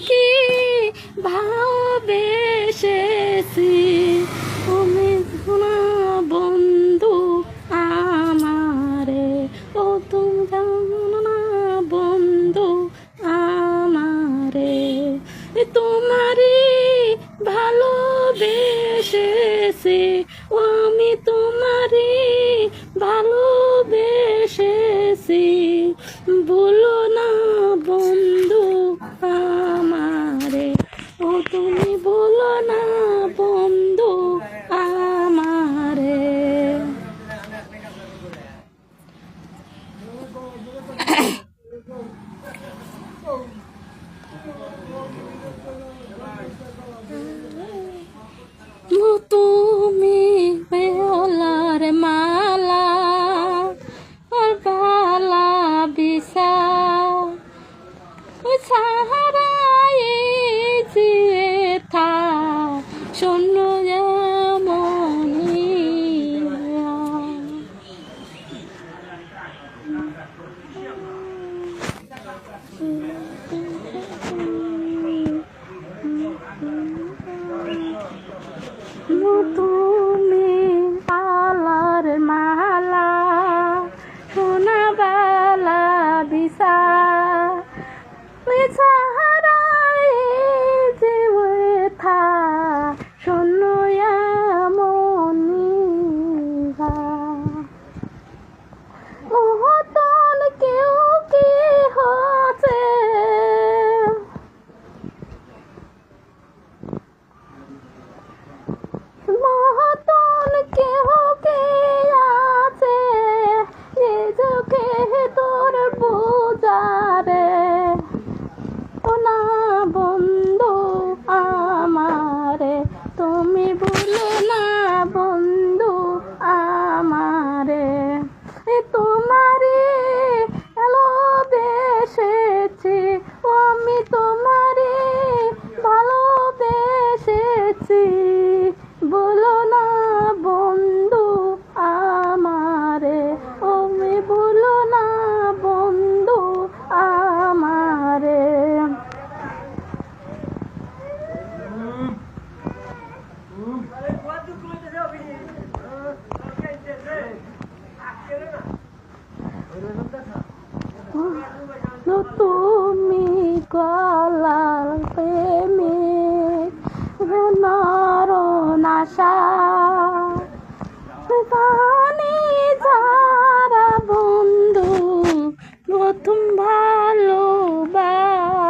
কি ভালোবেসেছি তুমি শোনা বন্ধু আমারে, ও তুমি জানো না বন্ধু আমারে, তোমারই ভালোবেসেছি ও আমি তোমারই ভালোবেসেছি, বলো না বন্ধু আমারে, ও তুমি বলো না বন্ধু আমারে। তুমি বেহলার মালা আর বালা বিশা সাহারাই যে থা শূন্য মনি তুমি পালার মালা সোনা বালা বিশা সাহারাই যে থা শূন্য মনি মহতন কেউ কি হচ্ছে মহতন কেহ কে আছে নিজকে তোর পূজারে, ও না বন্ধু আমারে, তুমি বলো না বন্ধু আমারে, তোমারে ভালোবেসেছি ও আমি তোমারে ভালোবেসেছি, বলো না বন্ধু আমারে, আমি বলো না বন্ধু আমারে। তুমি গলার প্রেমিক নর নাশা জানি যারা বন্ধু প্রথম